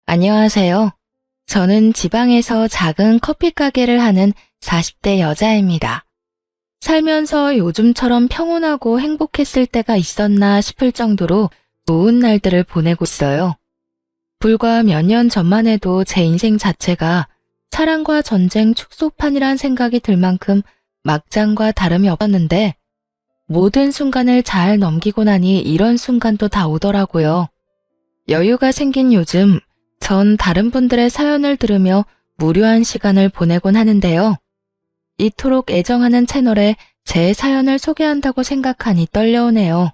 안녕하세요. 저는 지방에서 작은 커피 가게를 하는 40대 여자입니다. 살면서 요즘처럼 평온하고 행복했을 때가 있었나 싶을 정도로 좋은 날들을 보내고 있어요. 불과 몇 년 전만 해도 제 인생 자체가 사랑과 전쟁 축소판이란 생각이 들 만큼 막장과 다름이 없었는데 모든 순간을 잘 넘기고 나니 이런 순간도 다 오더라고요. 여유가 생긴 요즘 전 다른 분들의 사연을 들으며 무료한 시간을 보내곤 하는데요. 이토록 애정하는 채널에 제 사연을 소개한다고 생각하니 떨려오네요.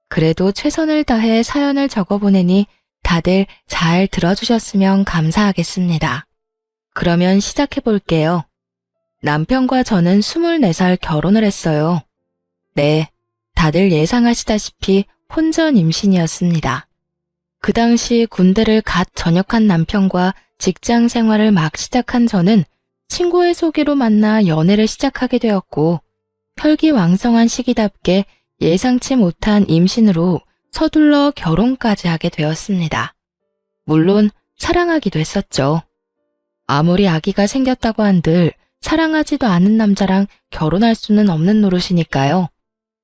그래도 최선을 다해 사연을 적어보내니 다들 잘 들어주셨으면 감사하겠습니다. 그러면 시작해볼게요. 남편과 저는 24살 결혼을 했어요. 네, 다들 예상하시다시피 혼전 임신이었습니다. 그 당시 군대를 갓 전역한 남편과 직장 생활을 막 시작한 저는 친구의 소개로 만나 연애를 시작하게 되었고 혈기왕성한 시기답게 예상치 못한 임신으로 서둘러 결혼까지 하게 되었습니다. 물론 사랑하기도 했었죠. 아무리 아기가 생겼다고 한들 사랑하지도 않은 남자랑 결혼할 수는 없는 노릇이니까요.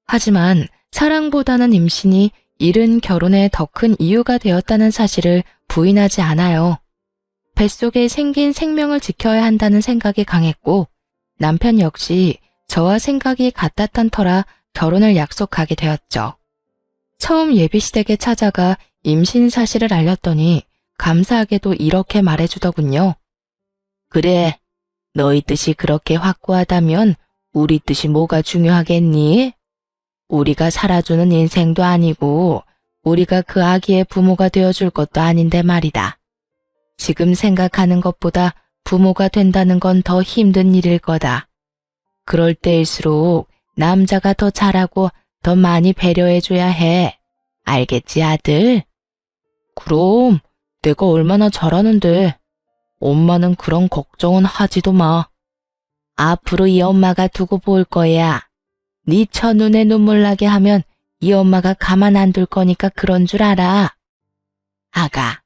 하지만 사랑보다는 임신이 이른 결혼에 더 큰 이유가 되었다는 사실을 부인하지 않아요. 뱃속에 생긴 생명을 지켜야 한다는 생각이 강했고 남편 역시 저와 생각이 같았던 터라 결혼을 약속하게 되었죠. 처음 예비시댁에 찾아가 임신 사실을 알렸더니 감사하게도 이렇게 말해주더군요. 그래, 너희 뜻이 그렇게 확고하다면 우리 뜻이 뭐가 중요하겠니? 우리가 살아주는 인생도 아니고 우리가 그 아기의 부모가 되어줄 것도 아닌데 말이다. 지금 생각하는 것보다 부모가 된다는 건 더 힘든 일일 거다. 그럴 때일수록 남자가 더 잘하고 더 많이 배려해줘야 해. 알겠지, 아들? 그럼 내가 얼마나 잘하는데. 엄마는 그런 걱정은 하지도 마. 앞으로 이 엄마가 두고 볼 거야. 네 첫눈에 눈물 나게 하면 이 엄마가 가만 안 둘 거니까 그런 줄 알아. 아가,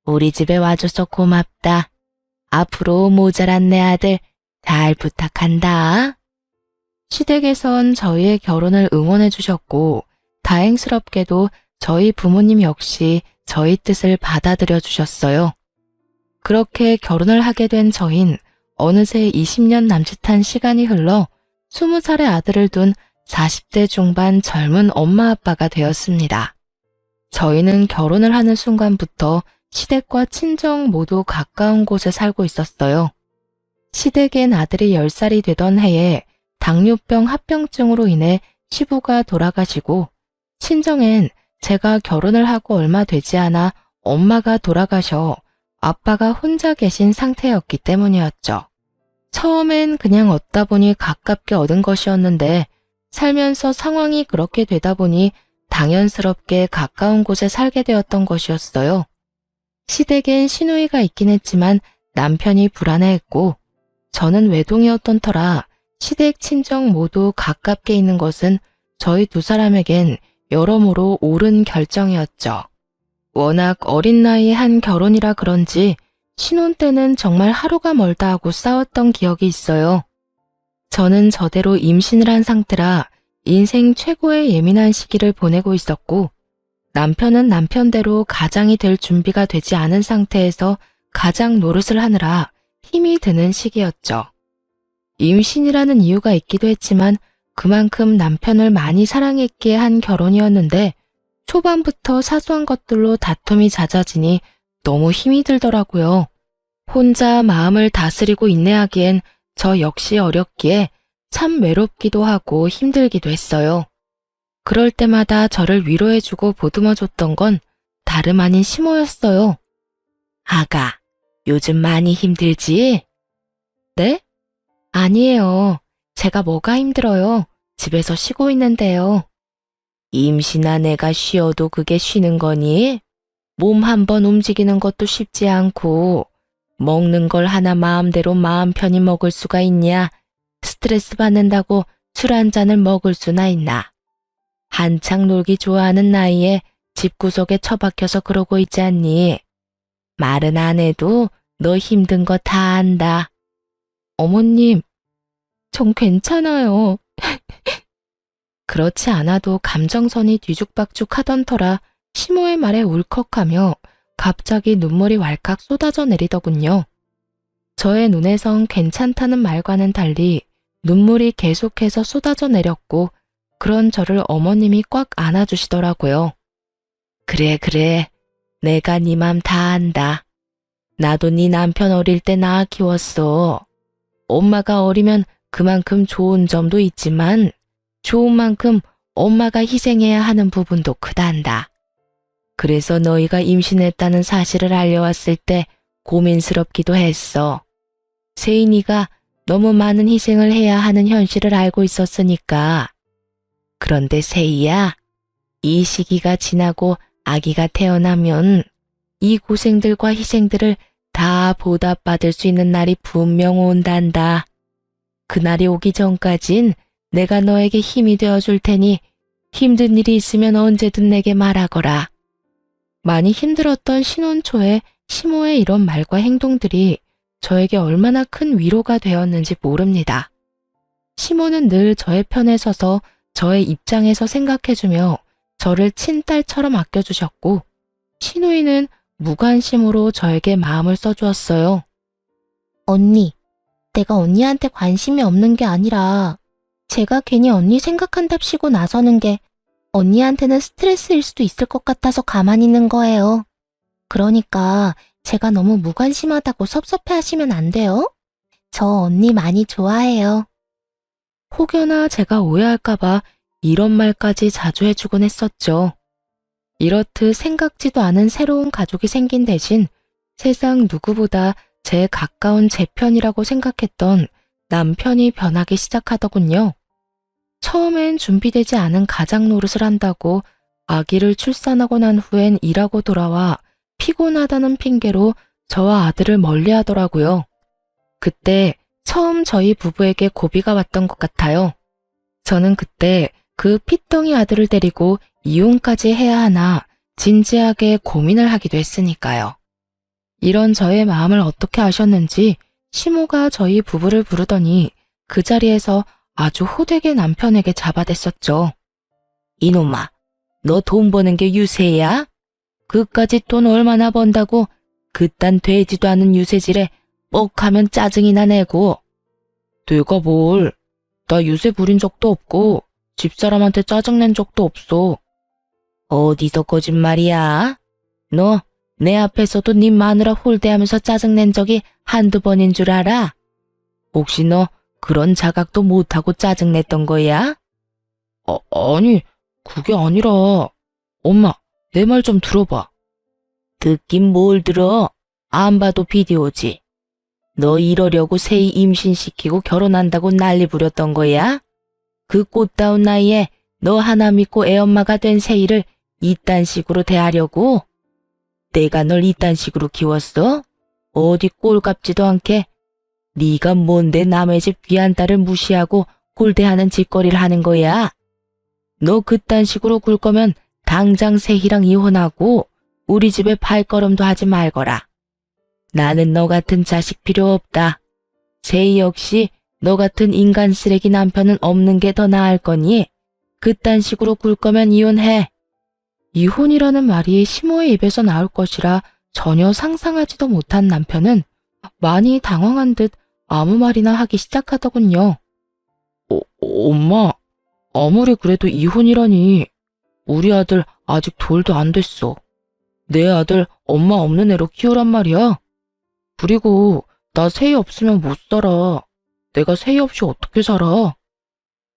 우리 집에 와줘서 고맙다. 앞으로 모자란 내 아들 잘 부탁한다. 시댁에선 저희의 결혼을 응원해 주셨고 다행스럽게도 저희 부모님 역시 저희 뜻을 받아들여 주셨어요. 그렇게 결혼을 하게 된 저흰 어느새 20년 남짓한 시간이 흘러 20살의 아들을 둔 40대 중반 젊은 엄마 아빠가 되었습니다. 저희는 결혼을 하는 순간부터 시댁과 친정 모두 가까운 곳에 살고 있었어요. 시댁엔 아들이 10살이 되던 해에 당뇨병 합병증으로 인해 시부가 돌아가시고 친정엔 제가 결혼을 하고 얼마 되지 않아 엄마가 돌아가셔 아빠가 혼자 계신 상태였기 때문이었죠. 처음엔 그냥 얻다 보니 가깝게 얻은 것이었는데 살면서 상황이 그렇게 되다 보니 당연스럽게 가까운 곳에 살게 되었던 것이었어요. 시댁엔 시누이가 있긴 했지만 남편이 불안해했고 저는 외동이었던 터라 시댁 친정 모두 가깝게 있는 것은 저희 두 사람에겐 여러모로 옳은 결정이었죠. 워낙 어린 나이에 한 결혼이라 그런지 신혼 때는 정말 하루가 멀다 하고 싸웠던 기억이 있어요. 저는 저대로 임신을 한 상태라 인생 최고의 예민한 시기를 보내고 있었고 남편은 남편대로 가장이 될 준비가 되지 않은 상태에서 가장 노릇을 하느라 힘이 드는 시기였죠. 임신이라는 이유가 있기도 했지만 그만큼 남편을 많이 사랑했기에 한 결혼이었는데 초반부터 사소한 것들로 다툼이 잦아지니 너무 힘이 들더라고요. 혼자 마음을 다스리고 인내하기엔 저 역시 어렸기에 참 외롭기도 하고 힘들기도 했어요. 그럴 때마다 저를 위로해주고 보듬어줬던 건 다름 아닌 시모였어요. 아가, 요즘 많이 힘들지? 네? 아니에요. 제가 뭐가 힘들어요. 집에서 쉬고 있는데요. 임신한 애가 쉬어도 그게 쉬는 거니? 몸 한번 움직이는 것도 쉽지 않고 먹는 걸 하나 마음대로 마음 편히 먹을 수가 있냐? 스트레스 받는다고 술 한 잔을 먹을 수나 있나? 한창 놀기 좋아하는 나이에 집구석에 처박혀서 그러고 있지 않니? 말은 안 해도 너 힘든 거 다 안다. 어머님, 전 괜찮아요. 그렇지 않아도 감정선이 뒤죽박죽 하던 터라 시모의 말에 울컥하며 갑자기 눈물이 왈칵 쏟아져 내리더군요. 저의 눈에선 괜찮다는 말과는 달리 눈물이 계속해서 쏟아져 내렸고 그런 저를 어머님이 꽉 안아주시더라고요. 그래, 그래. 내가 네 맘 다 안다. 나도 네 남편 어릴 때 낳아 키웠어. 엄마가 어리면 그만큼 좋은 점도 있지만 좋은 만큼 엄마가 희생해야 하는 부분도 크단다. 그래서 너희가 임신했다는 사실을 알려왔을 때 고민스럽기도 했어. 세인이가 너무 많은 희생을 해야 하는 현실을 알고 있었으니까. 그런데 세이야, 이 시기가 지나고 아기가 태어나면 이 고생들과 희생들을 다 보답받을 수 있는 날이 분명 온단다. 그날이 오기 전까진 내가 너에게 힘이 되어줄 테니 힘든 일이 있으면 언제든 내게 말하거라. 많이 힘들었던 신혼 초에 시모의 이런 말과 행동들이 저에게 얼마나 큰 위로가 되었는지 모릅니다. 시모는 늘 저의 편에 서서 저의 입장에서 생각해주며 저를 친딸처럼 아껴주셨고 시누이는 무관심으로 저에게 마음을 써주었어요. 언니, 내가 언니한테 관심이 없는 게 아니라 제가 괜히 언니 생각한답시고 나서는 게 언니한테는 스트레스일 수도 있을 것 같아서 가만히 있는 거예요. 그러니까 제가 너무 무관심하다고 섭섭해하시면 안 돼요? 저 언니 많이 좋아해요. 혹여나 제가 오해할까봐 이런 말까지 자주 해주곤 했었죠. 이렇듯 생각지도 않은 새로운 가족이 생긴 대신 세상 누구보다 제 가까운 제 편이라고 생각했던 남편이 변하기 시작하더군요. 처음엔 준비되지 않은 가장 노릇을 한다고 아기를 출산하고 난 후엔 일하고 돌아와 피곤하다는 핑계로 저와 아들을 멀리하더라고요. 그때 처음 저희 부부에게 고비가 왔던 것 같아요. 저는 그때 그 핏덩이 아들을 데리고 이혼까지 해야 하나 진지하게 고민을 하기도 했으니까요. 이런 저의 마음을 어떻게 아셨는지 시모가 저희 부부를 부르더니 그 자리에서 아주 호되게 남편에게 잡아댔었죠. 이놈아, 너 돈 버는 게 유세야? 그까짓 돈 얼마나 번다고 그딴 되지도 않은 유세질에 뻑하면 짜증이나 내고. 내가 뭘, 나 유세 부린 적도 없고 집사람한테 짜증낸 적도 없어. 어디서 거짓말이야? 너 내 앞에서도 네 마누라 홀대하면서 짜증낸 적이 한두 번인 줄 알아? 혹시 너 그런 자각도 못하고 짜증냈던 거야? 아니, 그게 아니라. 엄마, 내 말 좀 들어봐. 듣긴 뭘 들어? 안 봐도 비디오지. 너 이러려고 세이 임신시키고 결혼한다고 난리 부렸던 거야? 그 꽃다운 나이에 너 하나 믿고 애엄마가 된 세이를 이딴 식으로 대하려고? 내가 널 이딴 식으로 키웠어? 어디 꼴값지도 않게? 네가 뭔데 남의 집 귀한 딸을 무시하고 홀대하는 짓거리를 하는 거야? 너 그딴 식으로 굴 거면 당장 세희랑 이혼하고 우리 집에 발걸음도 하지 말거라. 나는 너 같은 자식 필요 없다. 세희 역시 너 같은 인간 쓰레기 남편은 없는 게 더 나을 거니 그딴 식으로 굴 거면 이혼해. 이혼이라는 말이 시모의 입에서 나올 것이라 전혀 상상하지도 못한 남편은 많이 당황한 듯 아무 말이나 하기 시작하더군요. 엄마, 아무리 그래도 이혼이라니. 우리 아들 아직 돌도 안 됐어. 내 아들 엄마 없는 애로 키우란 말이야. 그리고 나 세희 없으면 못 살아. 내가 세희 없이 어떻게 살아?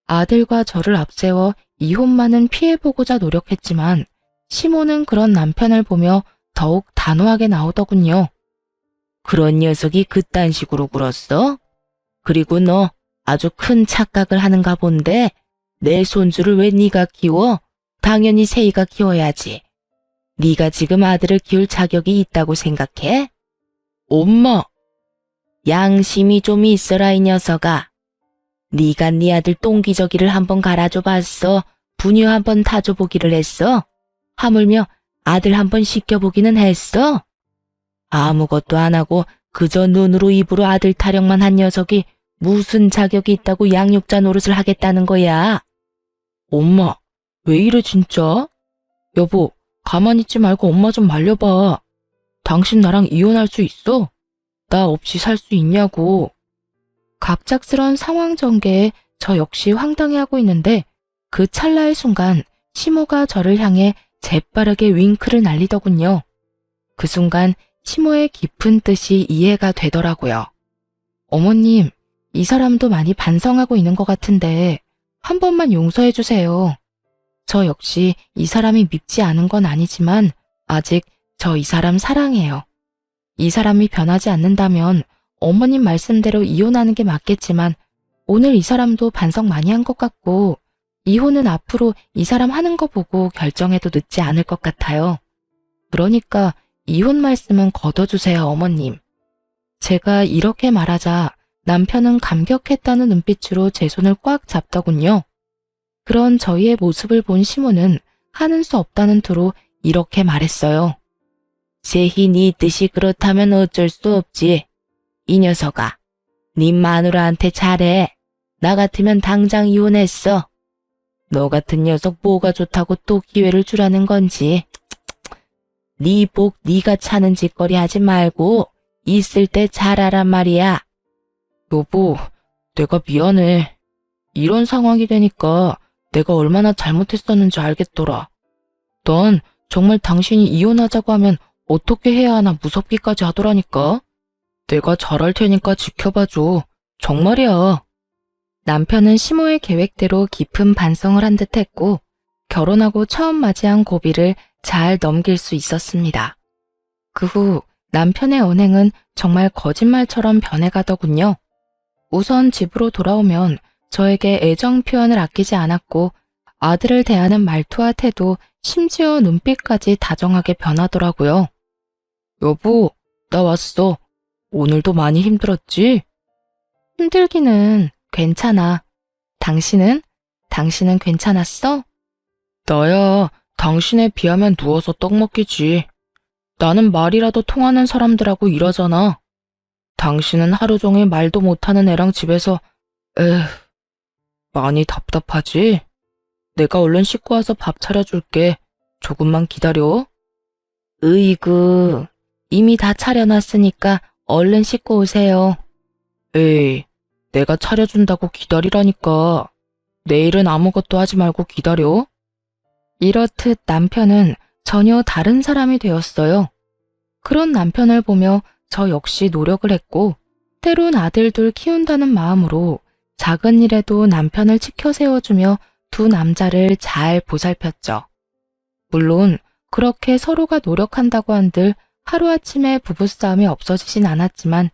아들과 저를 앞세워 이혼만은 피해보고자 노력했지만 시모는 그런 남편을 보며 더욱 단호하게 나오더군요. 그런 녀석이 그딴 식으로 굴었어? 그리고 너 아주 큰 착각을 하는가 본데 내 손주를 왜 네가 키워? 당연히 세희가 키워야지. 네가 지금 아들을 키울 자격이 있다고 생각해? 엄마! 양심이 좀 있어라 이 녀석아. 네가 네 아들 똥기저귀를 한번 갈아줘 봤어? 분유 한번 타줘 보기를 했어? 하물며 아들 한번 시켜보기는 했어? 아무것도 안 하고 그저 눈으로 입으로 아들 타령만 한 녀석이 무슨 자격이 있다고 양육자 노릇을 하겠다는 거야? 엄마, 왜 이래 진짜? 여보, 가만히 있지 말고 엄마 좀 말려봐. 당신 나랑 이혼할 수 있어? 나 없이 살 수 있냐고. 갑작스런 상황 전개에 저 역시 황당해하고 있는데 그 찰나의 순간 시모가 저를 향해 재빠르게 윙크를 날리더군요. 그 순간 시모의 깊은 뜻이 이해가 되더라고요. 어머님, 이 사람도 많이 반성하고 있는 것 같은데 한 번만 용서해 주세요. 저 역시 이 사람이 밉지 않은 건 아니지만 아직 저 이 사람 사랑해요. 이 사람이 변하지 않는다면 어머님 말씀대로 이혼하는 게 맞겠지만 오늘 이 사람도 반성 많이 한 것 같고 이혼은 앞으로 이 사람 하는 거 보고 결정해도 늦지 않을 것 같아요. 그러니까 이혼 말씀은 거둬주세요, 어머님. 제가 이렇게 말하자 남편은 감격했다는 눈빛으로 제 손을 꽉 잡더군요. 그런 저희의 모습을 본 시모는 하는 수 없다는 투로 이렇게 말했어요. 세희 네 뜻이 그렇다면 어쩔 수 없지. 이 녀석아, 네 마누라한테 잘해. 나 같으면 당장 이혼했어. 너 같은 녀석 뭐가 좋다고 또 기회를 주라는 건지. 네 복 네가 차는 짓거리 하지 말고 있을 때 잘하란 말이야. 여보, 내가 미안해. 이런 상황이 되니까 내가 얼마나 잘못했었는지 알겠더라. 넌 정말 당신이 이혼하자고 하면 어떻게 해야 하나 무섭기까지 하더라니까. 내가 잘할 테니까 지켜봐줘. 정말이야. 남편은 시모의 계획대로 깊은 반성을 한 듯 했고 결혼하고 처음 맞이한 고비를 잘 넘길 수 있었습니다. 그 후 남편의 언행은 정말 거짓말처럼 변해가더군요. 우선 집으로 돌아오면 저에게 애정 표현을 아끼지 않았고 아들을 대하는 말투와 태도, 심지어 눈빛까지 다정하게 변하더라고요. 여보, 나 왔어. 오늘도 많이 힘들었지? 힘들기는 괜찮아. 당신은? 당신은 괜찮았어? 나야 당신에 비하면 누워서 떡 먹기지. 나는 말이라도 통하는 사람들하고 일하잖아. 당신은 하루 종일 말도 못하는 애랑 집에서 에휴, 많이 답답하지? 내가 얼른 씻고 와서 밥 차려줄게. 조금만 기다려. 으이구, 이미 다 차려놨으니까 얼른 씻고 오세요. 에이, 내가 차려준다고 기다리라니까. 내일은 아무것도 하지 말고 기다려. 이렇듯 남편은 전혀 다른 사람이 되었어요. 그런 남편을 보며 저 역시 노력을 했고 때론 아들 둘 키운다는 마음으로 작은 일에도 남편을 지켜 세워주며 두 남자를 잘 보살폈죠. 물론 그렇게 서로가 노력한다고 한들 하루아침에 부부싸움이 없어지진 않았지만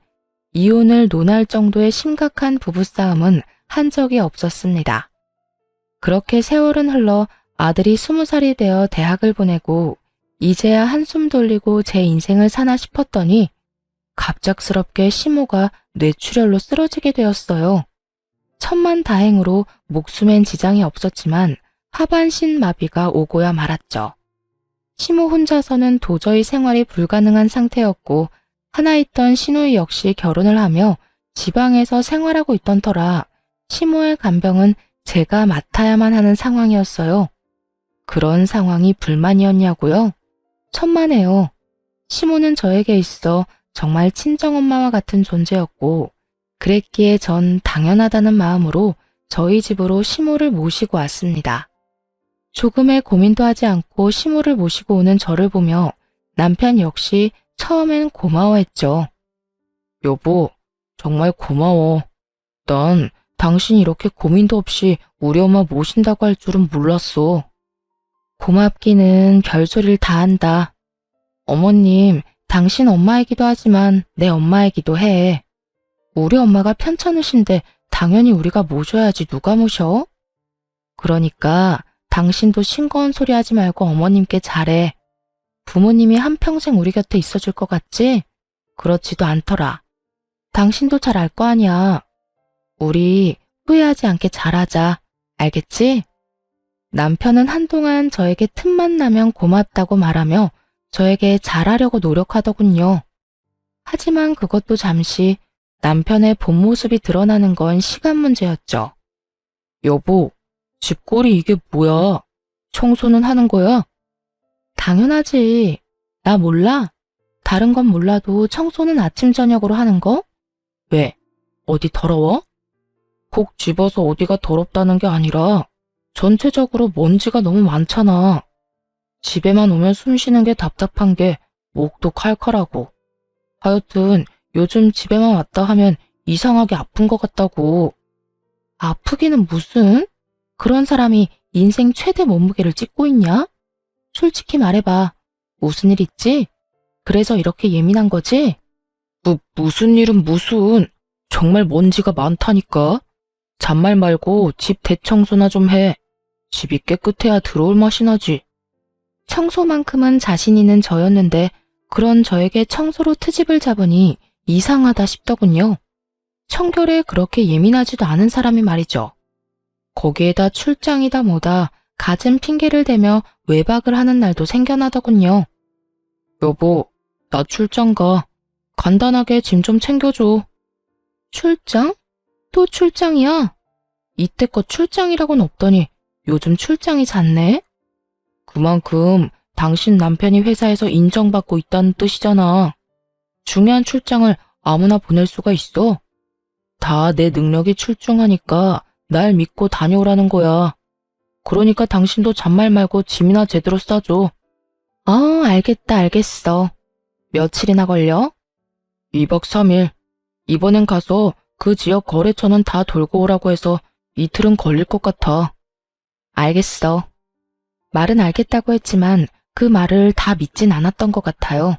이혼을 논할 정도의 심각한 부부싸움은 한 적이 없었습니다. 그렇게 세월은 흘러 아들이 20살이 되어 대학을 보내고 이제야 한숨 돌리고 제 인생을 사나 싶었더니 갑작스럽게 시모가 뇌출혈로 쓰러지게 되었어요. 천만다행으로 목숨엔 지장이 없었지만 하반신 마비가 오고야 말았죠. 시모 혼자서는 도저히 생활이 불가능한 상태였고 하나 있던 시누이 역시 결혼을 하며 지방에서 생활하고 있던 터라 시모의 간병은 제가 맡아야만 하는 상황이었어요. 그런 상황이 불만이었냐고요? 천만에요. 시모는 저에게 있어 정말 친정엄마와 같은 존재였고 그랬기에 전 당연하다는 마음으로 저희 집으로 시모를 모시고 왔습니다. 조금의 고민도 하지 않고 시모를 모시고 오는 저를 보며 남편 역시 처음엔 고마워했죠. 여보, 정말 고마워. 난 당신이 이렇게 고민도 없이 우리 엄마 모신다고 할 줄은 몰랐어. 고맙기는 별소리를 다 한다. 어머님, 당신 엄마이기도 하지만 내 엄마이기도 해. 우리 엄마가 편찮으신데 당연히 우리가 모셔야지 누가 모셔? 그러니까 당신도 싱거운 소리 하지 말고 어머님께 잘해. 부모님이 한평생 우리 곁에 있어줄 것 같지? 그렇지도 않더라. 당신도 잘 알 거 아니야. 우리 후회하지 않게 잘하자. 알겠지? 남편은 한동안 저에게 틈만 나면 고맙다고 말하며 저에게 잘하려고 노력하더군요. 하지만 그것도 잠시 남편의 본 모습이 드러나는 건 시간 문제였죠. 여보, 집골이 이게 뭐야? 청소는 하는 거야? 당연하지. 나 몰라? 다른 건 몰라도 청소는 아침 저녁으로 하는 거? 왜? 어디 더러워? 콕 집어서 어디가 더럽다는 게 아니라 전체적으로 먼지가 너무 많잖아. 집에만 오면 숨 쉬는 게 답답한 게 목도 칼칼하고. 하여튼 요즘 집에만 왔다 하면 이상하게 아픈 것 같다고. 아프기는 무슨? 그런 사람이 인생 최대 몸무게를 찢고 있냐? 솔직히 말해봐. 무슨 일 있지? 그래서 이렇게 예민한 거지? 무슨 일은 무슨. 정말 먼지가 많다니까. 잔말 말고 집 대청소나 좀 해. 집이 깨끗해야 들어올 맛이 나지. 청소만큼은 자신 있는 저였는데 그런 저에게 청소로 트집을 잡으니 이상하다 싶더군요. 청결에 그렇게 예민하지도 않은 사람이 말이죠. 거기에다 출장이다 뭐다 갖은 핑계를 대며 외박을 하는 날도 생겨나더군요. 여보, 나 출장 가. 간단하게 짐 좀 챙겨줘. 출장? 또 출장이야? 이때껏 출장이라고는 없더니 요즘 출장이 잦네? 그만큼 당신 남편이 회사에서 인정받고 있다는 뜻이잖아. 중요한 출장을 아무나 보낼 수가 있어? 다 내 능력이 출중하니까 날 믿고 다녀오라는 거야. 그러니까 당신도 잔말 말고 짐이나 제대로 싸줘. 알겠다, 알겠어. 며칠이나 걸려? 2박 3일. 이번엔 가서 그 지역 거래처는 다 돌고 오라고 해서 이틀은 걸릴 것 같아. 알겠어. 말은 알겠다고 했지만 그 말을 다 믿진 않았던 것 같아요.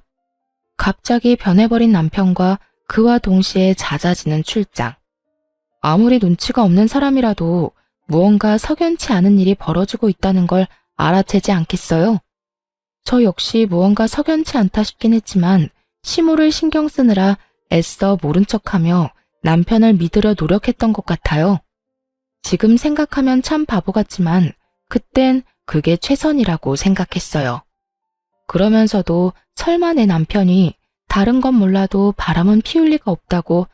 갑자기 변해버린 남편과 그와 동시에 잦아지는 출장. 아무리 눈치가 없는 사람이라도 무언가 석연치 않은 일이 벌어지고 있다는 걸 알아채지 않겠어요? 저 역시 무언가 석연치 않다 싶긴 했지만 시모를 신경 쓰느라 애써 모른 척하며 남편을 믿으려 노력했던 것 같아요. 지금 생각하면 참 바보 같지만 그땐 그게 최선이라고 생각했어요. 그러면서도 설마 내 남편이 다른 건 몰라도 바람은 피울 리가 없다고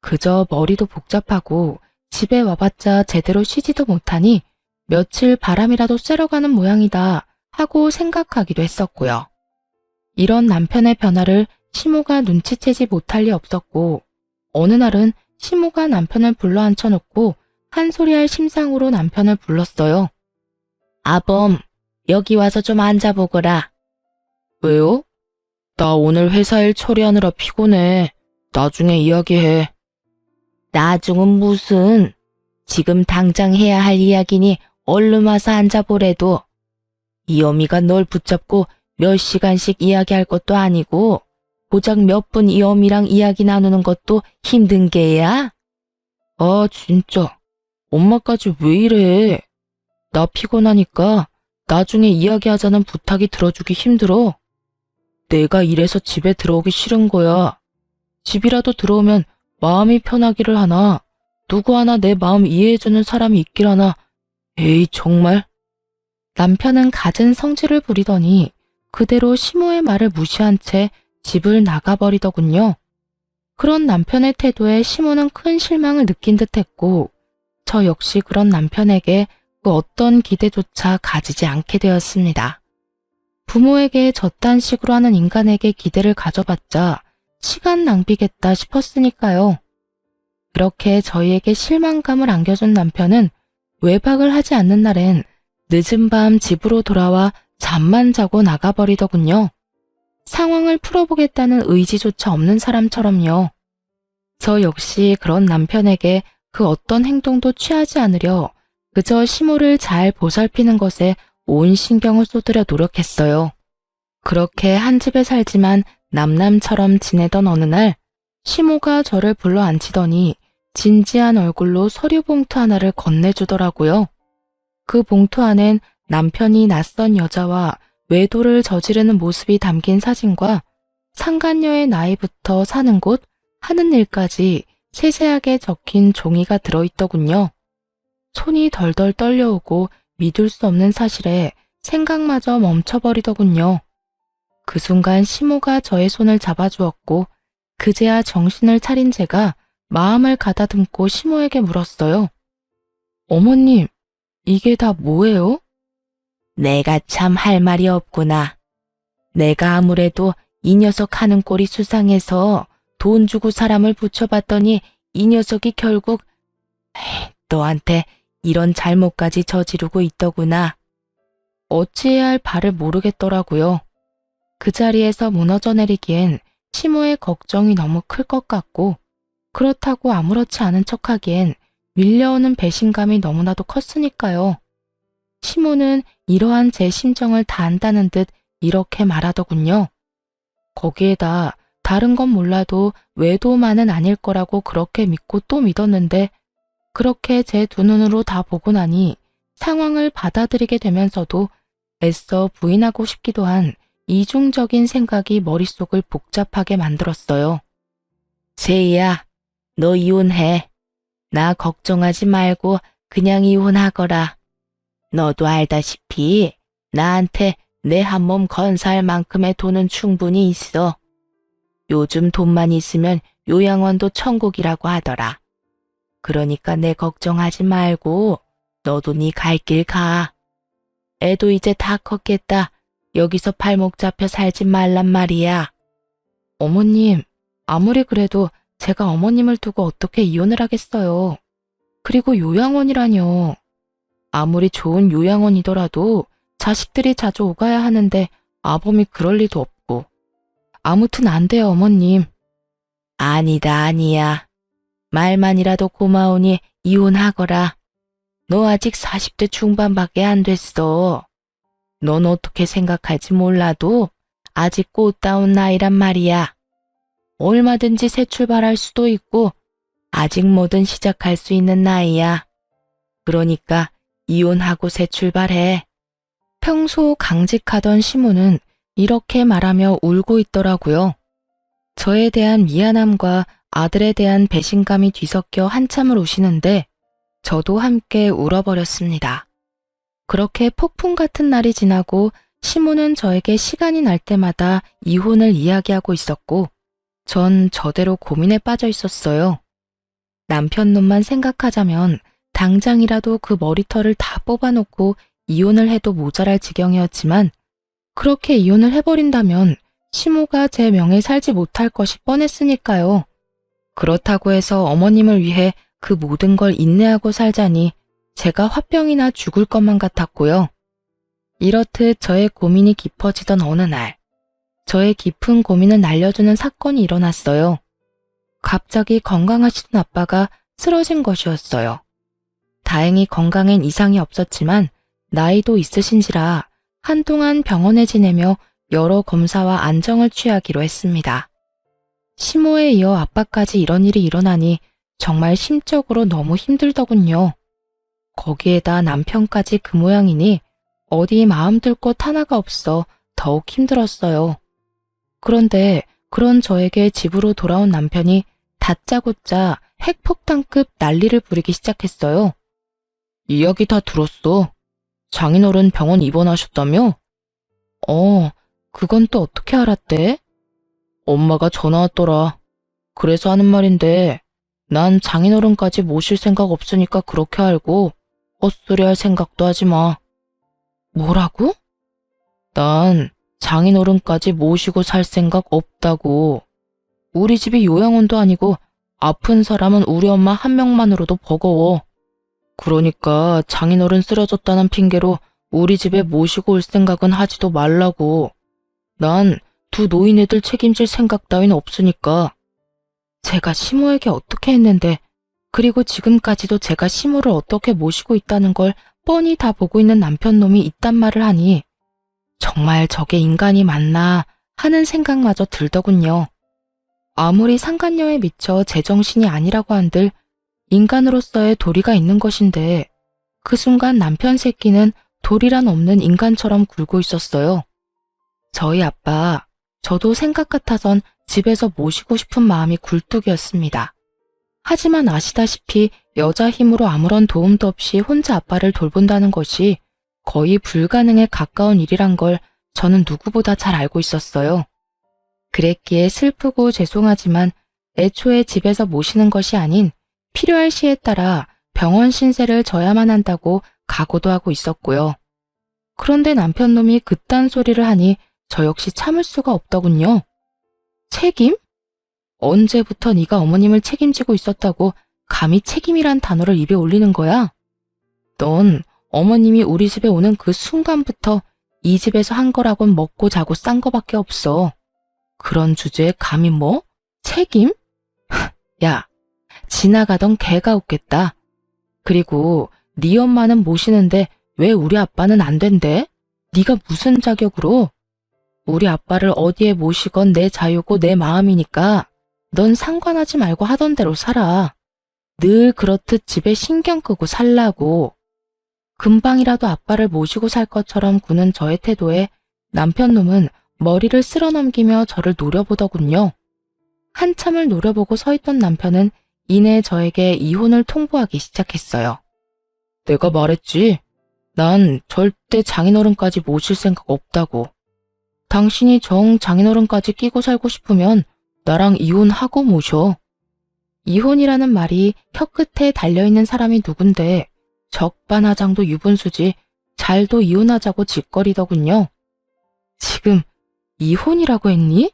그저 머리도 복잡하고 집에 와봤자 제대로 쉬지도 못하니 며칠 바람이라도 쐬러 가는 모양이다 하고 생각하기도 했었고요. 이런 남편의 변화를 시모가 눈치채지 못할 리 없었고 어느 날은 시모가 남편을 불러 앉혀놓고 한 소리할 심상으로 남편을 불렀어요. 아범, 여기 와서 좀 앉아보거라. 왜요? 나 오늘 회사 일 처리하느라 피곤해. 나중에 이야기해. 나중은 무슨? 지금 당장 해야 할 이야기니 얼른 와서 앉아보래도. 이 어미가 널 붙잡고 몇 시간씩 이야기할 것도 아니고 고작 몇 분 이 어미랑 이야기 나누는 것도 힘든 게야? 아, 진짜. 엄마까지 왜 이래? 나 피곤하니까 나중에 이야기하자는 부탁이 들어주기 힘들어. 내가 이래서 집에 들어오기 싫은 거야. 집이라도 들어오면 마음이 편하기를 하나, 누구 하나 내 마음 이해해주는 사람이 있길 하나. 에이, 정말. 남편은 갖은 성질을 부리더니 그대로 시모의 말을 무시한 채 집을 나가버리더군요. 그런 남편의 태도에 시모는 큰 실망을 느낀 듯했고 저 역시 그런 남편에게 그 어떤 기대조차 가지지 않게 되었습니다. 부모에게 저딴 식으로 하는 인간에게 기대를 가져봤자 시간 낭비겠다 싶었으니까요. 그렇게 저희에게 실망감을 안겨준 남편은 외박을 하지 않는 날엔 늦은 밤 집으로 돌아와 잠만 자고 나가버리더군요. 상황을 풀어보겠다는 의지조차 없는 사람처럼요. 저 역시 그런 남편에게 그 어떤 행동도 취하지 않으려 그저 시모를 잘 보살피는 것에 온 신경을 쏟으려 노력했어요. 그렇게 한 집에 살지만 남남처럼 지내던 어느 날 시모가 저를 불러 앉히더니 진지한 얼굴로 서류 봉투 하나를 건네주더라고요. 그 봉투 안엔 남편이 낯선 여자와 외도를 저지르는 모습이 담긴 사진과 상간녀의 나이부터 사는 곳, 하는 일까지 세세하게 적힌 종이가 들어있더군요. 손이 덜덜 떨려오고 믿을 수 없는 사실에 생각마저 멈춰버리더군요. 그 순간 시모가 저의 손을 잡아주었고 그제야 정신을 차린 제가 마음을 가다듬고 시모에게 물었어요. 어머님, 이게 다 뭐예요? 내가 참 할 말이 없구나. 내가 아무래도 이 녀석 하는 꼴이 수상해서 돈 주고 사람을 붙여봤더니 이 녀석이 결국 너한테 이런 잘못까지 저지르고 있더구나. 어찌해야 할 바를 모르겠더라고요. 그 자리에서 무너져 내리기엔 시모의 걱정이 너무 클 것 같고 그렇다고 아무렇지 않은 척하기엔 밀려오는 배신감이 너무나도 컸으니까요. 시모는 이러한 제 심정을 다 안다는 듯 이렇게 말하더군요. 거기에다 다른 건 몰라도 외도만은 아닐 거라고 그렇게 믿고 또 믿었는데 그렇게 제 두 눈으로 다 보고 나니 상황을 받아들이게 되면서도 애써 부인하고 싶기도 한 이중적인 생각이 머릿속을 복잡하게 만들었어요. 제이야, 너 이혼해. 나 걱정하지 말고 그냥 이혼하거라. 너도 알다시피 나한테 내 한 몸 건사할 만큼의 돈은 충분히 있어. 요즘 돈만 있으면 요양원도 천국이라고 하더라. 그러니까 내 걱정하지 말고 너도 네 갈 길 가. 애도 이제 다 컸겠다. 여기서 발목 잡혀 살지 말란 말이야. 어머님, 아무리 그래도 제가 어머님을 두고 어떻게 이혼을 하겠어요. 그리고 요양원이라뇨. 아무리 좋은 요양원이더라도 자식들이 자주 오가야 하는데 아범이 그럴 리도 없고. 아무튼 안 돼요, 어머님. 아니다, 아니야. 말만이라도 고마우니 이혼하거라. 너 아직 40대 중반밖에 안 됐어. 넌 어떻게 생각할지 몰라도 아직 꽃다운 나이란 말이야. 얼마든지 새 출발할 수도 있고 아직 뭐든 시작할 수 있는 나이야. 그러니까 이혼하고 새 출발해. 평소 강직하던 시모는 이렇게 말하며 울고 있더라고요. 저에 대한 미안함과 아들에 대한 배신감이 뒤섞여 한참을 우시는데 저도 함께 울어버렸습니다. 그렇게 폭풍 같은 날이 지나고 시모는 저에게 시간이 날 때마다 이혼을 이야기하고 있었고 전 저대로 고민에 빠져 있었어요. 남편 놈만 생각하자면 당장이라도 그 머리털을 다 뽑아놓고 이혼을 해도 모자랄 지경이었지만 그렇게 이혼을 해버린다면 시모가 제 명에 살지 못할 것이 뻔했으니까요. 그렇다고 해서 어머님을 위해 그 모든 걸 인내하고 살자니 제가 화병이나 죽을 것만 같았고요. 이렇듯 저의 고민이 깊어지던 어느 날, 저의 깊은 고민을 날려주는 사건이 일어났어요. 갑자기 건강하시던 아빠가 쓰러진 것이었어요. 다행히 건강엔 이상이 없었지만 나이도 있으신지라 한동안 병원에 지내며 여러 검사와 안정을 취하기로 했습니다. 시모에 이어 아빠까지 이런 일이 일어나니 정말 심적으로 너무 힘들더군요. 거기에다 남편까지 그 모양이니 어디 마음 들 곳 하나가 없어 더욱 힘들었어요. 그런데 그런 저에게 집으로 돌아온 남편이 다짜고짜 핵폭탄급 난리를 부리기 시작했어요. 이야기 다 들었어. 장인어른 병원 입원하셨다며? 그건 또 어떻게 알았대? 엄마가 전화 왔더라. 그래서 하는 말인데 난 장인어른까지 모실 생각 없으니까 그렇게 알고 헛소리 할 생각도 하지 마. 뭐라고? 난 장인어른까지 모시고 살 생각 없다고. 우리 집이 요양원도 아니고 아픈 사람은 우리 엄마 한 명만으로도 버거워. 그러니까 장인어른 쓰러졌다는 핑계로 우리 집에 모시고 올 생각은 하지도 말라고. 난 두 노인애들 책임질 생각 따윈 없으니까. 제가 시모에게 어떻게 했는데, 그리고 지금까지도 제가 시모를 어떻게 모시고 있다는 걸 뻔히 다 보고 있는 남편놈이 있단 말을 하니 정말 저게 인간이 맞나 하는 생각마저 들더군요. 아무리 상간녀에 미쳐 제정신이 아니라고 한들 인간으로서의 도리가 있는 것인데 그 순간 남편 새끼는 도리란 없는 인간처럼 굴고 있었어요. 저희 아빠, 저도 생각 같아선 집에서 모시고 싶은 마음이 굴뚝이었습니다. 하지만 아시다시피 여자 힘으로 아무런 도움도 없이 혼자 아빠를 돌본다는 것이 거의 불가능에 가까운 일이란 걸 저는 누구보다 잘 알고 있었어요. 그랬기에 슬프고 죄송하지만 애초에 집에서 모시는 것이 아닌 필요할 시에 따라 병원 신세를 져야만 한다고 각오도 하고 있었고요. 그런데 남편놈이 그딴 소리를 하니 저 역시 참을 수가 없더군요. 책임? 언제부터 네가 어머님을 책임지고 있었다고 감히 책임이란 단어를 입에 올리는 거야? 넌 어머님이 우리 집에 오는 그 순간부터 이 집에서 한 거라곤 먹고 자고 싼 거밖에 없어. 그런 주제에 감히 뭐? 책임? 야, 지나가던 개가 웃겠다. 그리고 네 엄마는 모시는데 왜 우리 아빠는 안 된대? 네가 무슨 자격으로? 우리 아빠를 어디에 모시건 내 자유고 내 마음이니까 넌 상관하지 말고 하던 대로 살아. 늘 그렇듯 집에 신경 끄고 살라고. 금방이라도 아빠를 모시고 살 것처럼 구는 저의 태도에 남편놈은 머리를 쓸어넘기며 저를 노려보더군요. 한참을 노려보고 서 있던 남편은 이내 저에게 이혼을 통보하기 시작했어요. 내가 말했지. 난 절대 장인어른까지 모실 생각 없다고. 당신이 정 장인어른까지 끼고 살고 싶으면 나랑 이혼하고 모셔. 이혼이라는 말이 혀끝에 달려있는 사람이 누군데 적반하장도 유분수지 잘도 이혼하자고 짓거리더군요. 지금 이혼이라고 했니?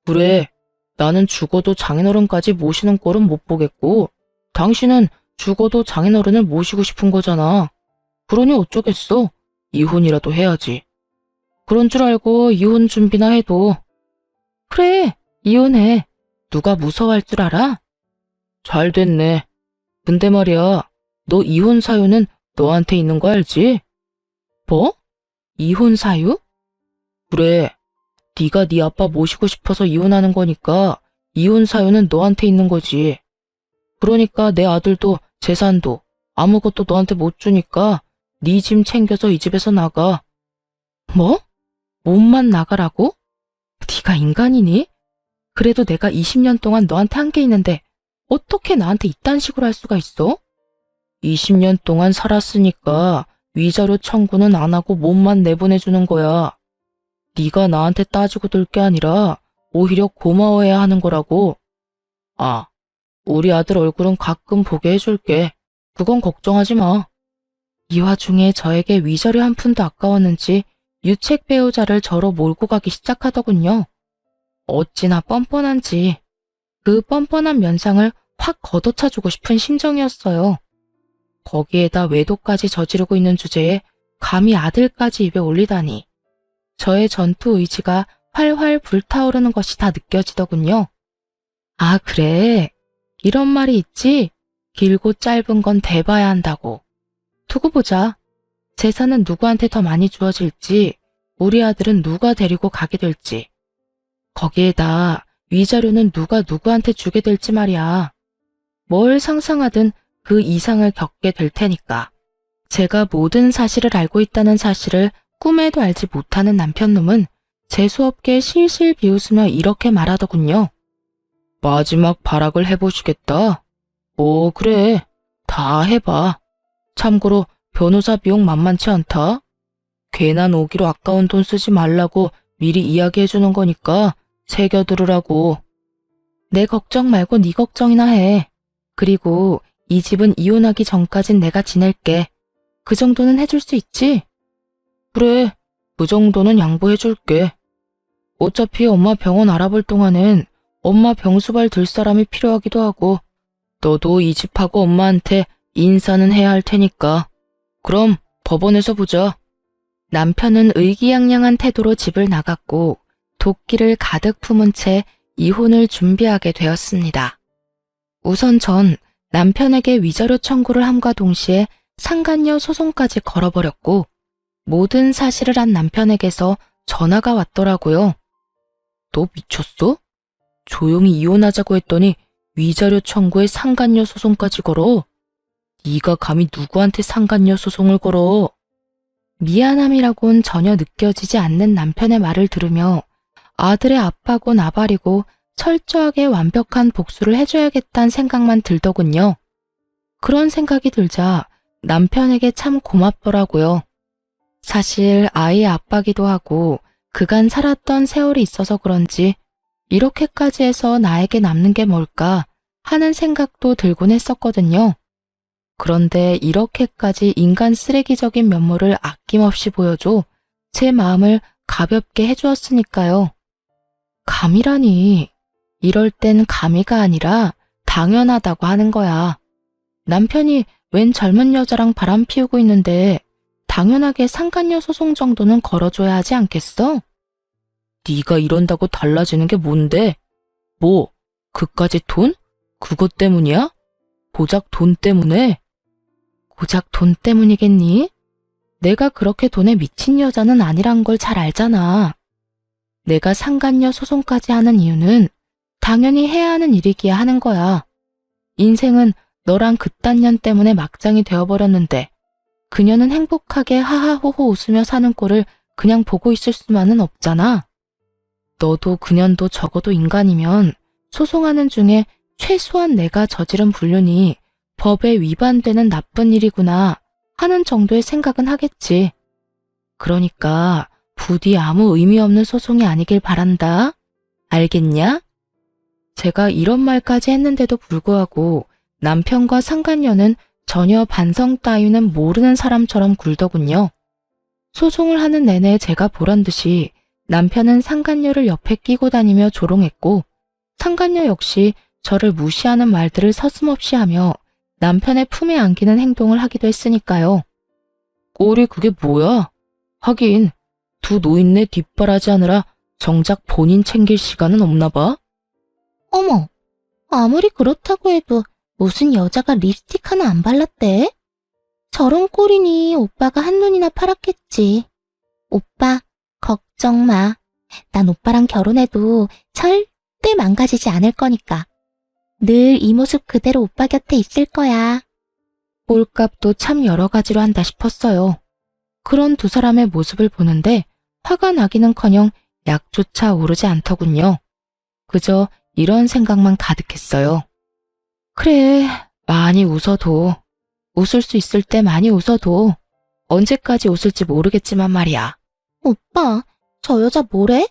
그래, 나는 죽어도 장인어른까지 모시는 꼴은 못 보겠고 당신은 죽어도 장인어른을 모시고 싶은 거잖아. 그러니 어쩌겠어. 이혼이라도 해야지. 그런 줄 알고 이혼 준비나 해도. 그래, 이혼해. 누가 무서워할 줄 알아? 잘 됐네. 근데 말이야, 너 이혼 사유는 너한테 있는 거 알지? 뭐? 이혼 사유? 그래, 네가 네 아빠 모시고 싶어서 이혼하는 거니까 이혼 사유는 너한테 있는 거지. 그러니까 내 아들도 재산도 아무것도 너한테 못 주니까 네 짐 챙겨서 이 집에서 나가. 뭐? 몸만 나가라고? 네가 인간이니? 그래도 내가 20년 동안 너한테 한 게 있는데 어떻게 나한테 이딴 식으로 할 수가 있어? 20년 동안 살았으니까 위자료 청구는 안 하고 몸만 내보내주는 거야. 네가 나한테 따지고 들 게 아니라 오히려 고마워해야 하는 거라고. 아, 우리 아들 얼굴은 가끔 보게 해줄게. 그건 걱정하지 마. 이 와중에 저에게 위자료 한 푼도 아까웠는지 유책 배우자를 저로 몰고 가기 시작하더군요. 어찌나 뻔뻔한지 그 뻔뻔한 면상을 확 걷어차주고 싶은 심정이었어요. 거기에다 외도까지 저지르고 있는 주제에 감히 아들까지 입에 올리다니. 저의 전투 의지가 활활 불타오르는 것이 다 느껴지더군요. 아, 그래. 이런 말이 있지. 길고 짧은 건 대봐야 한다고. 두고 보자. 재산은 누구한테 더 많이 주어질지, 우리 아들은 누가 데리고 가게 될지. 거기에다 위자료는 누가 누구한테 주게 될지 말이야. 뭘 상상하든 그 이상을 겪게 될 테니까. 제가 모든 사실을 알고 있다는 사실을 꿈에도 알지 못하는 남편놈은 재수없게 실실 비웃으며 이렇게 말하더군요. 마지막 발악을 해보시겠다. 오, 그래. 다 해봐. 참고로 변호사 비용 만만치 않다. 괜한 오기로 아까운 돈 쓰지 말라고 미리 이야기해주는 거니까 새겨들으라고. 내 걱정 말고 네 걱정이나 해. 그리고 이 집은 이혼하기 전까진 내가 지낼게. 그 정도는 해줄 수 있지? 그래, 그 정도는 양보해줄게. 어차피 엄마 병원 알아볼 동안엔 엄마 병수발 들 사람이 필요하기도 하고 너도 이 집하고 엄마한테 인사는 해야 할 테니까. 그럼 법원에서 보자. 남편은 의기양양한 태도로 집을 나갔고 도끼를 가득 품은 채 이혼을 준비하게 되었습니다. 우선 전 남편에게 위자료 청구를 함과 동시에 상간녀 소송까지 걸어버렸고 모든 사실을 한 남편에게서 전화가 왔더라고요. 너 미쳤어? 조용히 이혼하자고 했더니 위자료 청구에 상간녀 소송까지 걸어? 네가 감히 누구한테 상간녀 소송을 걸어? 미안함이라곤 전혀 느껴지지 않는 남편의 말을 들으며 아들의 아빠고 나발이고 철저하게 완벽한 복수를 해줘야겠다는 생각만 들더군요. 그런 생각이 들자 남편에게 참 고맙더라고요. 사실 아이의 아빠기도 하고 그간 살았던 세월이 있어서 그런지 이렇게까지 해서 나에게 남는 게 뭘까 하는 생각도 들곤 했었거든요. 그런데 이렇게까지 인간 쓰레기적인 면모를 아낌없이 보여줘 제 마음을 가볍게 해주었으니까요. 감이라니. 이럴 땐 감이가 아니라 당연하다고 하는 거야. 남편이 웬 젊은 여자랑 바람 피우고 있는데 당연하게 상간녀 소송 정도는 걸어줘야 하지 않겠어? 네가 이런다고 달라지는 게 뭔데? 뭐, 그까짓 돈? 그것 때문이야? 고작 돈 때문에? 고작 돈 때문이겠니? 내가 그렇게 돈에 미친 여자는 아니란 걸 잘 알잖아. 내가 상간녀 소송까지 하는 이유는 당연히 해야 하는 일이기야 하는 거야. 인생은 너랑 그딴 년 때문에 막장이 되어버렸는데 그녀는 행복하게 하하호호 웃으며 사는 꼴을 그냥 보고 있을 수만은 없잖아. 너도 그년도 적어도 인간이면 소송하는 중에 최소한 내가 저지른 불륜이 법에 위반되는 나쁜 일이구나 하는 정도의 생각은 하겠지. 그러니까 부디 아무 의미 없는 소송이 아니길 바란다. 알겠냐? 제가 이런 말까지 했는데도 불구하고 남편과 상간녀는 전혀 반성 따위는 모르는 사람처럼 굴더군요. 소송을 하는 내내 제가 보란 듯이 남편은 상간녀를 옆에 끼고 다니며 조롱했고 상간녀 역시 저를 무시하는 말들을 서슴없이 하며 남편의 품에 안기는 행동을 하기도 했으니까요. 꼴이 그게 뭐야? 하긴 두 노인네 뒷바라지하느라 정작 본인 챙길 시간은 없나 봐. 어머, 아무리 그렇다고 해도 무슨 여자가 립스틱 하나 안 발랐대? 저런 꼴이니 오빠가 한눈이나 팔았겠지. 오빠, 걱정 마. 난 오빠랑 결혼해도 절대 망가지지 않을 거니까. 늘 이 모습 그대로 오빠 곁에 있을 거야. 꼴값도 참 여러 가지로 한다 싶었어요. 그런 두 사람의 모습을 보는데 화가 나기는커녕 약조차 오르지 않더군요. 그저 이런 생각만 가득했어요. 그래, 많이 웃어도. 웃을 수 있을 때 많이 웃어도. 언제까지 웃을지 모르겠지만 말이야. 오빠, 저 여자 뭐래?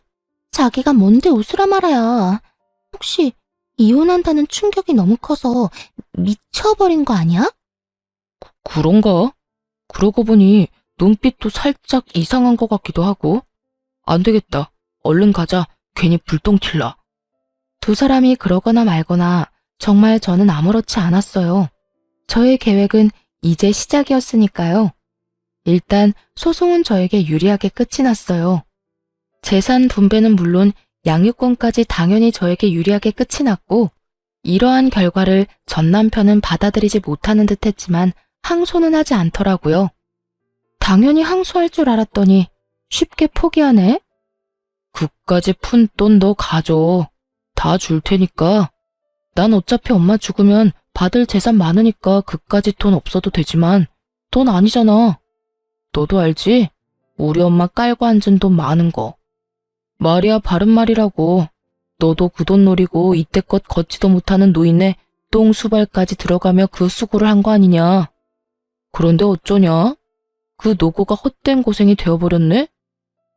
자기가 뭔데 웃으라 말아야. 혹시 이혼한다는 충격이 너무 커서 미쳐버린 거 아니야? 그런가? 그러고 보니 눈빛도 살짝 이상한 것 같기도 하고. 안 되겠다. 얼른 가자. 괜히 불똥 튈라. 두 사람이 그러거나 말거나 정말 저는 아무렇지 않았어요. 저의 계획은 이제 시작이었으니까요. 일단 소송은 저에게 유리하게 끝이 났어요. 재산 분배는 물론 양육권까지 당연히 저에게 유리하게 끝이 났고 이러한 결과를 전 남편은 받아들이지 못하는 듯 했지만 항소는 하지 않더라고요. 당연히 항소할 줄 알았더니 쉽게 포기하네. 그까지 푼 돈 너 가져. 다 줄 테니까. 난 어차피 엄마 죽으면 받을 재산 많으니까 그까지 돈 없어도 되지만 돈 아니잖아. 너도 알지? 우리 엄마 깔고 앉은 돈 많은 거. 말이야 바른 말이라고. 너도 그 돈 노리고 이때껏 걷지도 못하는 노인네 똥수발까지 들어가며 그 수고를 한 거 아니냐. 그런데 어쩌냐? 그 노고가 헛된 고생이 되어버렸네?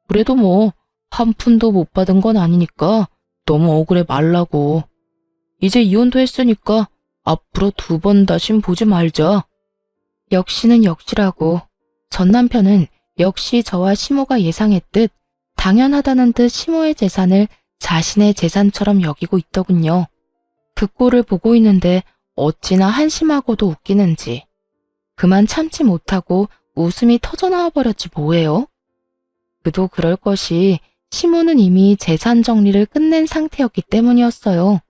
그래도 뭐 한 푼도 못 받은 건 아니니까 너무 억울해 말라고. 이제 이혼도 했으니까 앞으로 두 번 다신 보지 말자. 역시는 역시라고. 전 남편은 역시 저와 시모가 예상했듯 당연하다는 듯 시모의 재산을 자신의 재산처럼 여기고 있더군요. 그 꼴을 보고 있는데 어찌나 한심하고도 웃기는지. 그만 참지 못하고 웃음이 터져나와 버렸지 뭐예요? 그도 그럴 것이 시모는 이미 재산 정리를 끝낸 상태였기 때문이었어요.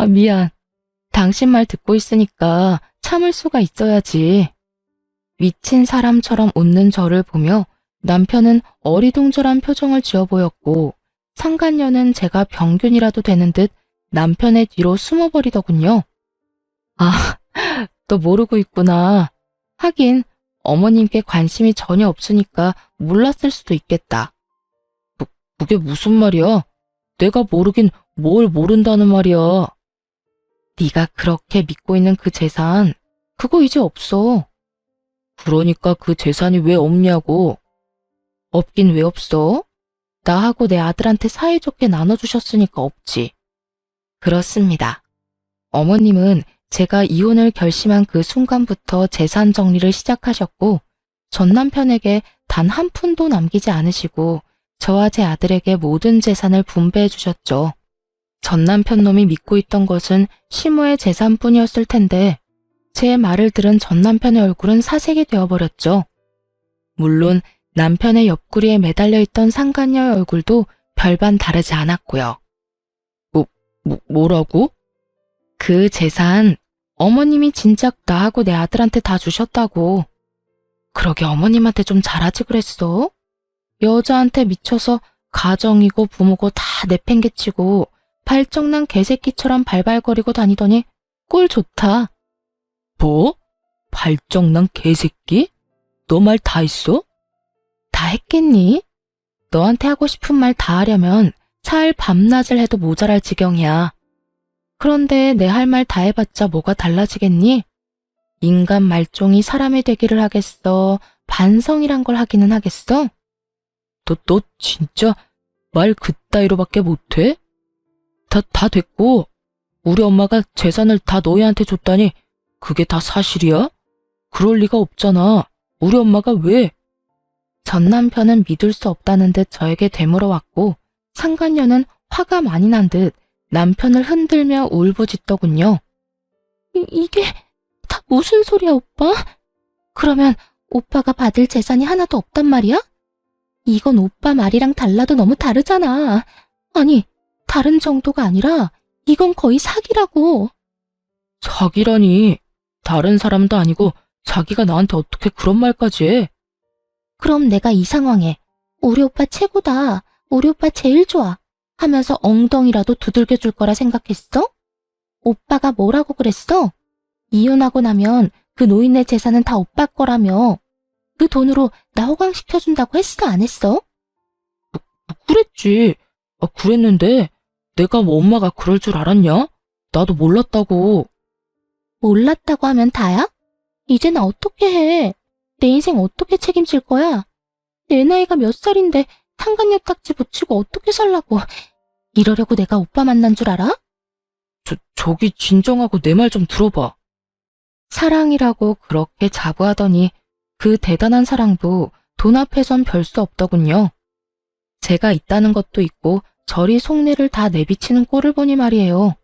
미안. 당신 말 듣고 있으니까 참을 수가 있어야지. 미친 사람처럼 웃는 저를 보며 남편은 어리둥절한 표정을 지어 보였고 상간녀는 제가 병균이라도 되는 듯 남편의 뒤로 숨어버리더군요. 너 모르고 있구나. 하긴 어머님께 관심이 전혀 없으니까 몰랐을 수도 있겠다. 그게 무슨 말이야? 내가 모르긴 뭘 모른다는 말이야. 네가 그렇게 믿고 있는 그 재산, 그거 이제 없어. 그러니까 그 재산이 왜 없냐고. 없긴 왜 없어? 나하고 내 아들한테 사이좋게 나눠주셨으니까 없지. 그렇습니다. 어머님은 제가 이혼을 결심한 그 순간부터 재산 정리를 시작하셨고 전 남편에게 단 한 푼도 남기지 않으시고 저와 제 아들에게 모든 재산을 분배해 주셨죠. 전 남편 놈이 믿고 있던 것은 시모의 재산뿐이었을 텐데 제 말을 들은 전 남편의 얼굴은 사색이 되어버렸죠. 물론 남편의 옆구리에 매달려 있던 상간녀의 얼굴도 별반 다르지 않았고요. 뭐라고? 그 재산 어머님이 진작 나하고 내 아들한테 다 주셨다고. 그러게 어머님한테 좀 잘하지 그랬어. 여자한테 미쳐서 가정이고 부모고 다 내팽개치고 발정난 개새끼처럼 발발거리고 다니더니 꼴 좋다. 뭐? 발정난 개새끼? 너 말 다 했어? 다 했겠니? 너한테 하고 싶은 말 다 하려면 사흘 밤낮을 해도 모자랄 지경이야. 그런데 내 할 말 다 해봤자 뭐가 달라지겠니? 인간 말종이 사람이 되기를 하겠어? 반성이란 걸 하기는 하겠어? 너 진짜 말 그따위로밖에 못해? 다 됐고 우리 엄마가 재산을 다 너희한테 줬다니 그게 다 사실이야? 그럴 리가 없잖아. 우리 엄마가 왜? 전 남편은 믿을 수 없다는 듯 저에게 되물어왔고 상간녀는 화가 많이 난 듯 남편을 흔들며 울부짖더군요. 이게 다 무슨 소리야, 오빠? 그러면 오빠가 받을 재산이 하나도 없단 말이야? 이건 오빠 말이랑 달라도 너무 다르잖아. 아니, 다른 정도가 아니라 이건 거의 사기라고. 사기라니. 다른 사람도 아니고 자기가 나한테 어떻게 그런 말까지 해? 그럼 내가 이 상황에 우리 오빠 최고다. 우리 오빠 제일 좋아. 하면서 엉덩이라도 두들겨 줄 거라 생각했어? 오빠가 뭐라고 그랬어? 이혼하고 나면 그 노인네 재산은 다 오빠 거라며. 그 돈으로 나 호강시켜준다고 했어, 안 했어? 그랬지. 그랬는데 내가 뭐 엄마가 그럴 줄 알았냐? 나도 몰랐다고. 몰랐다고 하면 다야? 이제 나 어떻게 해? 내 인생 어떻게 책임질 거야? 내 나이가 몇 살인데 상간녀 딱지 붙이고 어떻게 살라고. 이러려고 내가 오빠 만난 줄 알아? 저기 진정하고 내 말 좀 들어봐. 사랑이라고 그렇게 자부하더니 그 대단한 사랑도 돈 앞에선 별 수 없더군요. 제가 있다는 것도 있고 저리 속내를 다 내비치는 꼴을 보니 말이에요.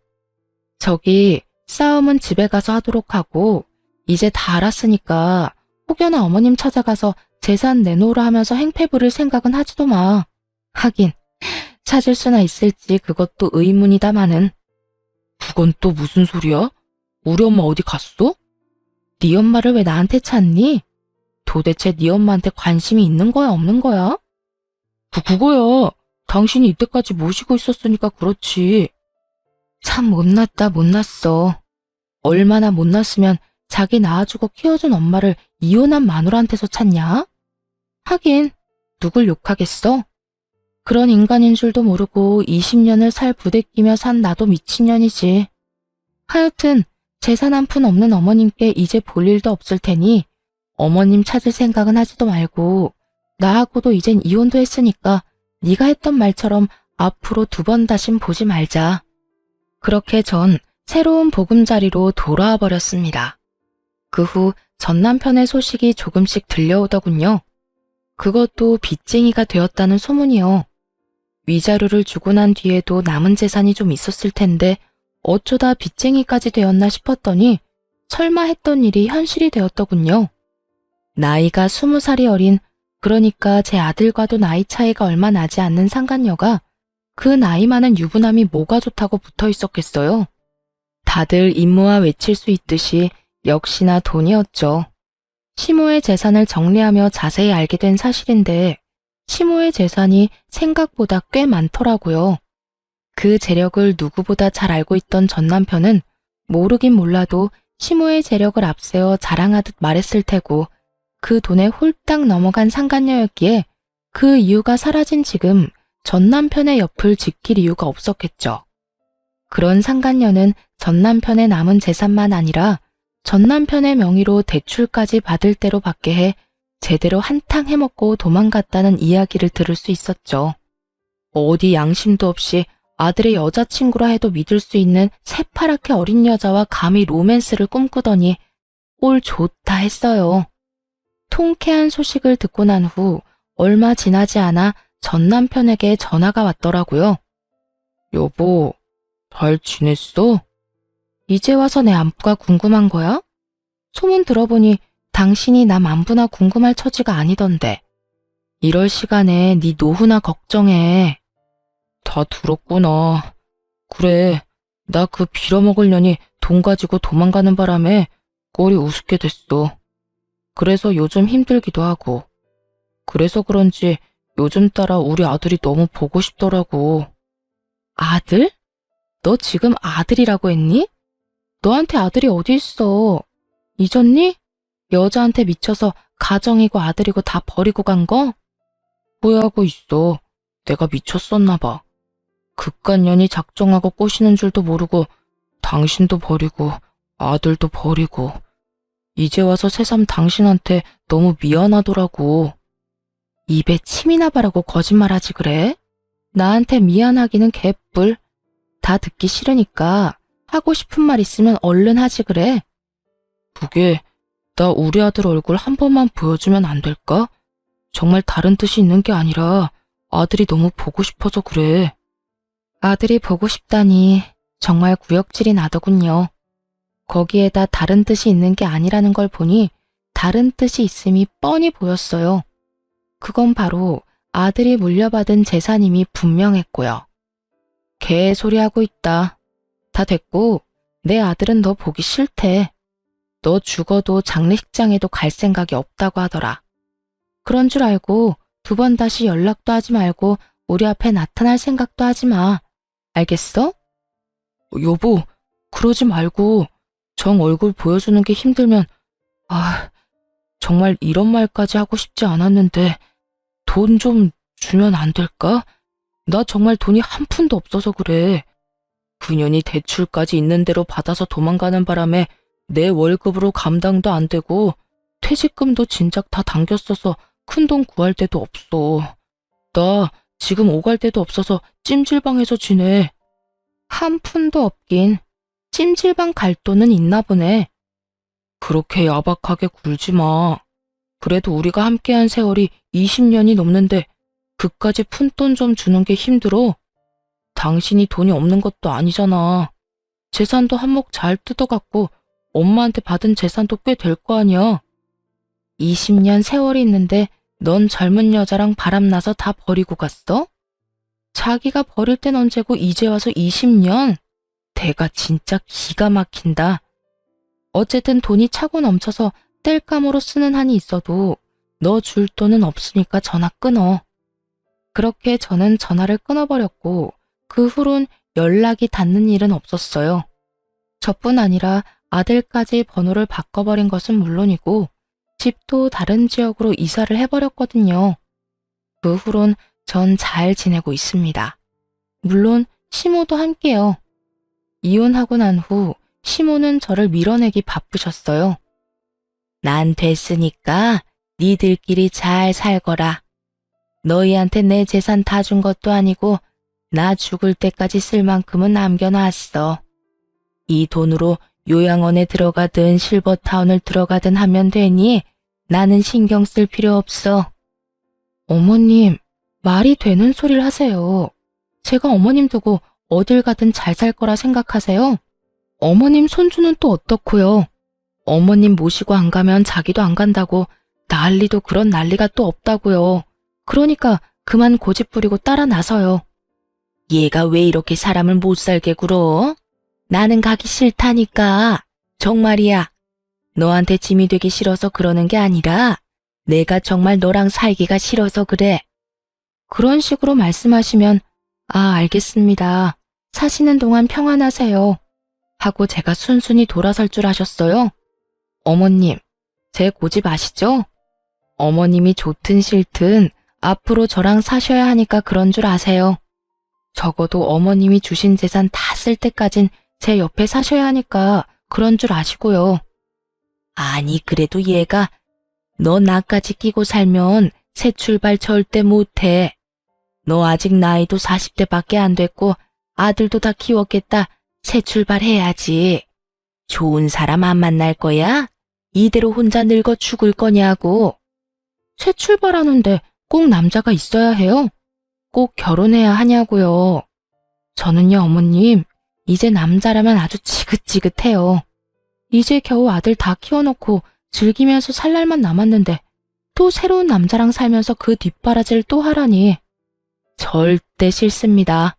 저기 싸움은 집에 가서 하도록 하고 이제 다 알았으니까 혹여나 어머님 찾아가서 재산 내놓으라 하면서 행패 부릴 생각은 하지도 마. 하긴 찾을 수나 있을지 그것도 의문이다마는. 그건 또 무슨 소리야? 우리 엄마 어디 갔어? 네 엄마를 왜 나한테 찾니? 도대체 네 엄마한테 관심이 있는 거야 없는 거야? 그거야. 당신이 이때까지 모시고 있었으니까 그렇지. 참 못났다 못났어. 얼마나 못났으면 자기 낳아주고 키워준 엄마를 이혼한 마누라한테서 찾냐? 하긴 누굴 욕하겠어? 그런 인간인 줄도 모르고 20년을 살 부대끼며 산 나도 미친년이지. 하여튼 재산 한 푼 없는 어머님께 이제 볼 일도 없을 테니 어머님 찾을 생각은 하지도 말고 나하고도 이젠 이혼도 했으니까 네가 했던 말처럼 앞으로 2번 다신 보지 말자. 그렇게 전 새로운 보금자리로 돌아와 버렸습니다. 그 후 전 남편의 소식이 조금씩 들려오더군요. 그것도 빚쟁이가 되었다는 소문이요. 위자료를 주고 난 뒤에도 남은 재산이 좀 있었을 텐데 어쩌다 빚쟁이까지 되었나 싶었더니 설마 했던 일이 현실이 되었더군요. 나이가 20살이 어린, 그러니까 제 아들과도 나이 차이가 얼마 나지 않는 상간녀가 그 나이 많은 유부남이 뭐가 좋다고 붙어 있었겠어요. 다들 임무와 외칠 수 있듯이 역시나 돈이었죠. 시모의 재산을 정리하며 자세히 알게 된 사실인데 시모의 재산이 생각보다 꽤 많더라고요. 그 재력을 누구보다 잘 알고 있던 전 남편은 모르긴 몰라도 시모의 재력을 앞세워 자랑하듯 말했을 테고 그 돈에 홀딱 넘어간 상간녀였기에 그 이유가 사라진 지금 전 남편의 옆을 지킬 이유가 없었겠죠. 그런 상간녀는 전 남편의 남은 재산만 아니라 전 남편의 명의로 대출까지 받을 대로 받게 해 제대로 한탕 해먹고 도망갔다는 이야기를 들을 수 있었죠. 어디 양심도 없이 아들의 여자친구라 해도 믿을 수 있는 새파랗게 어린 여자와 감히 로맨스를 꿈꾸더니 꼴 좋다 했어요. 통쾌한 소식을 듣고 난 후 얼마 지나지 않아 전 남편에게 전화가 왔더라고요. 여보, 잘 지냈어? 이제 와서 내 안부가 궁금한 거야? 소문 들어보니 당신이 남 안부나 궁금할 처지가 아니던데. 이럴 시간에 네 노후나 걱정해. 다 들었구나. 그래, 나 그 빌어먹을 년이 돈 가지고 도망가는 바람에 꼴이 우습게 됐어. 그래서 요즘 힘들기도 하고. 그래서 그런지 요즘 따라 우리 아들이 너무 보고 싶더라고. 아들? 너 지금 아들이라고 했니? 너한테 아들이 어디 있어? 잊었니? 여자한테 미쳐서 가정이고 아들이고 다 버리고 간 거? 후회하고 있어. 내가 미쳤었나 봐. 그깟년이 작정하고 꼬시는 줄도 모르고 당신도 버리고 아들도 버리고 이제 와서 새삼 당신한테 너무 미안하더라고. 입에 침이 나바라고 거짓말하지 그래? 나한테 미안하기는 개뿔. 다 듣기 싫으니까 하고 싶은 말 있으면 얼른 하지 그래. 그게 나 우리 아들 얼굴 한 번만 보여주면 안 될까? 정말 다른 뜻이 있는 게 아니라 아들이 너무 보고 싶어서 그래. 아들이 보고 싶다니 정말 구역질이 나더군요. 거기에다 다른 뜻이 있는 게 아니라는 걸 보니 다른 뜻이 있음이 뻔히 보였어요. 그건 바로 아들이 물려받은 재산임이 분명했고요. 개소리하고 있다. 다 됐고 내 아들은 너 보기 싫대. 너 죽어도 장례식장에도 갈 생각이 없다고 하더라. 그런 줄 알고 두 번 다시 연락도 하지 말고 우리 앞에 나타날 생각도 하지 마. 알겠어? 여보, 그러지 말고 정 얼굴 보여주는 게 힘들면 정말 이런 말까지 하고 싶지 않았는데 돈 좀 주면 안 될까? 나 정말 돈이 한 푼도 없어서 그래. 그년이 대출까지 있는 대로 받아서 도망가는 바람에 내 월급으로 감당도 안 되고 퇴직금도 진작 다 당겼어서 큰돈 구할 데도 없어. 나 지금 오갈 데도 없어서 찜질방에서 지내. 한 푼도 없긴 찜질방 갈 돈은 있나 보네. 그렇게 야박하게 굴지 마. 그래도 우리가 함께한 세월이 20년이 넘는데 그까지 푼돈 좀 주는 게 힘들어? 당신이 돈이 없는 것도 아니잖아. 재산도 한몫 잘 뜯어갖고 엄마한테 받은 재산도 꽤 될 거 아니야. 20년 세월이 있는데 넌 젊은 여자랑 바람나서 다 버리고 갔어? 자기가 버릴 땐 언제고 이제 와서 20년? 대가 진짜 기가 막힌다. 어쨌든 돈이 차고 넘쳐서 뗄감으로 쓰는 한이 있어도 너 줄 돈은 없으니까 전화 끊어. 그렇게 저는 전화를 끊어버렸고 그 후론 연락이 닿는 일은 없었어요. 저뿐 아니라 아들까지 번호를 바꿔버린 것은 물론이고 집도 다른 지역으로 이사를 해버렸거든요. 그 후론 전 잘 지내고 있습니다. 물론 시모도 함께요. 이혼하고 난 후 시모는 저를 밀어내기 바쁘셨어요. 난 됐으니까 니들끼리 잘 살거라. 너희한테 내 재산 다 준 것도 아니고 나 죽을 때까지 쓸 만큼은 남겨놨어. 이 돈으로 요양원에 들어가든 실버타운을 들어가든 하면 되니 나는 신경 쓸 필요 없어. 어머님, 말이 되는 소리를 하세요. 제가 어머님 두고 어딜 가든 잘 살 거라 생각하세요? 어머님 손주는 또 어떻고요? 어머님 모시고 안 가면 자기도 안 간다고 난리도 그런 난리가 또 없다고요. 그러니까 그만 고집 부리고 따라 나서요. 얘가 왜 이렇게 사람을 못 살게 굴어? 나는 가기 싫다니까. 정말이야. 너한테 짐이 되기 싫어서 그러는 게 아니라 내가 정말 너랑 살기가 싫어서 그래. 그런 식으로 말씀하시면 알겠습니다. 사시는 동안 평안하세요. 하고 제가 순순히 돌아설 줄 아셨어요? 어머님, 제 고집 아시죠? 어머님이 좋든 싫든 앞으로 저랑 사셔야 하니까 그런 줄 아세요. 적어도 어머님이 주신 재산 다 쓸 때까진 제 옆에 사셔야 하니까 그런 줄 아시고요. 아니 그래도 얘가 너 나까지 끼고 살면 새 출발 절대 못해. 너 아직 나이도 40대밖에 안 됐고 아들도 다 키웠겠다. 새 출발해야지. 좋은 사람 안 만날 거야? 이대로 혼자 늙어 죽을 거냐고. 새 출발하는데 꼭 남자가 있어야 해요? 꼭 결혼해야 하냐고요. 저는요, 어머님, 이제 남자라면 아주 지긋지긋해요. 이제 겨우 아들 다 키워놓고 즐기면서 살 날만 남았는데 또 새로운 남자랑 살면서 그 뒷바라지를 또 하라니. 절대 싫습니다.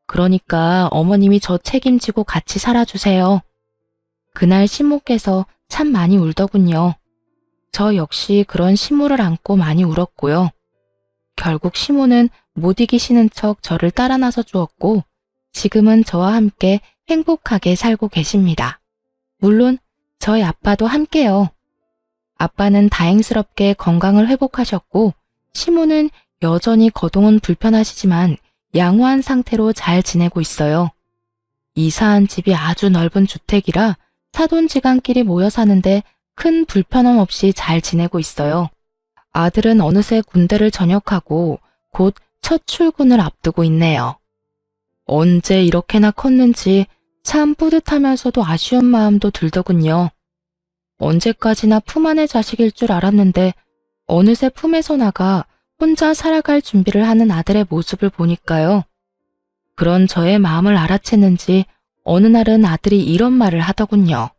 그러니까 어머님이 저 책임지고 같이 살아주세요. 그날 시모께서 참 많이 울더군요. 저 역시 그런 시모를 안고 많이 울었고요. 결국 시모는 못 이기시는 척 저를 따라 나서 주었고 지금은 저와 함께 행복하게 살고 계십니다. 물론 저희 아빠도 함께요. 아빠는 다행스럽게 건강을 회복하셨고 시모는 여전히 거동은 불편하시지만 양호한 상태로 잘 지내고 있어요. 이사한 집이 아주 넓은 주택이라 사돈지간끼리 모여 사는데 큰 불편함 없이 잘 지내고 있어요. 아들은 어느새 군대를 전역하고 곧 첫 출근을 앞두고 있네요. 언제 이렇게나 컸는지 참 뿌듯하면서도 아쉬운 마음도 들더군요. 언제까지나 품 안의 자식일 줄 알았는데 어느새 품에서 나가 혼자 살아갈 준비를 하는 아들의 모습을 보니까요. 그런 저의 마음을 알아챘는지 어느 날은 아들이 이런 말을 하더군요.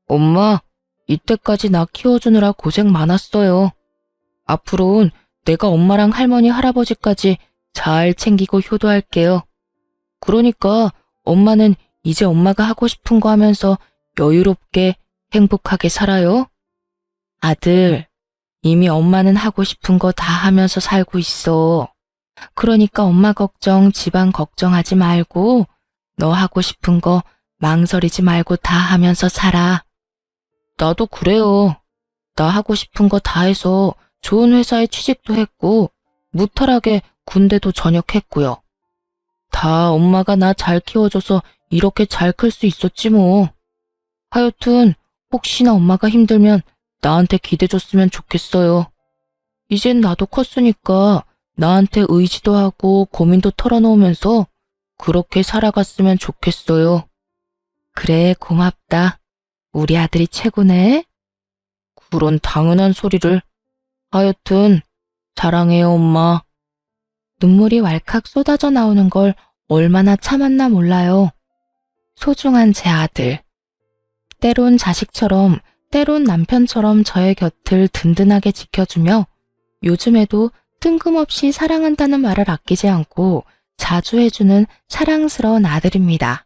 엄마, 이때까지 나 키워주느라 고생 많았어요. 앞으로는 내가 엄마랑 할머니, 할아버지까지 잘 챙기고 효도할게요. 그러니까 엄마는 이제 엄마가 하고 싶은 거 하면서 여유롭게 행복하게 살아요. 아들, 이미 엄마는 하고 싶은 거 다 하면서 살고 있어. 그러니까 엄마 걱정, 집안 걱정하지 말고 너 하고 싶은 거 망설이지 말고 다 하면서 살아. 나도 그래요. 나 하고 싶은 거 다 해서 좋은 회사에 취직도 했고 무탈하게 군대도 전역했고요. 다 엄마가 나 잘 키워줘서 이렇게 잘 클 수 있었지 뭐. 하여튼 혹시나 엄마가 힘들면 나한테 기대줬으면 좋겠어요. 이젠 나도 컸으니까 나한테 의지도 하고 고민도 털어놓으면서 그렇게 살아갔으면 좋겠어요. 그래, 고맙다. 우리 아들이 최고네. 그런 당연한 소리를. 하여튼 사랑해요, 엄마. 눈물이 왈칵 쏟아져 나오는 걸 얼마나 참았나 몰라요. 소중한 제 아들. 때론 자식처럼, 때론 남편처럼 저의 곁을 든든하게 지켜주며 요즘에도 뜬금없이 사랑한다는 말을 아끼지 않고 자주 해주는 사랑스러운 아들입니다.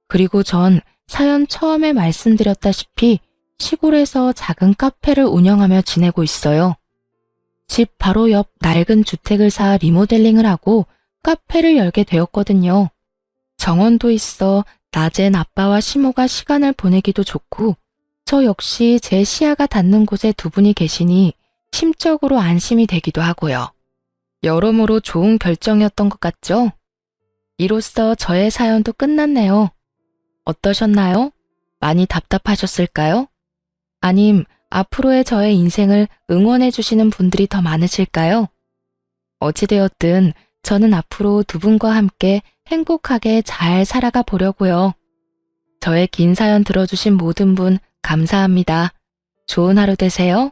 그리고 전 사연 처음에 말씀드렸다시피 시골에서 작은 카페를 운영하며 지내고 있어요. 집 바로 옆 낡은 주택을 사 리모델링을 하고 카페를 열게 되었거든요. 정원도 있어 낮엔 아빠와 시모가 시간을 보내기도 좋고 저 역시 제 시야가 닿는 곳에 두 분이 계시니 심적으로 안심이 되기도 하고요. 여러모로 좋은 결정이었던 것 같죠? 이로써 저의 사연도 끝났네요. 어떠셨나요? 많이 답답하셨을까요? 아님 앞으로의 저의 인생을 응원해 주시는 분들이 더 많으실까요? 어찌되었든 저는 앞으로 두 분과 함께 행복하게 잘 살아가 보려고요. 저의 긴 사연 들어주신 모든 분 감사합니다. 좋은 하루 되세요.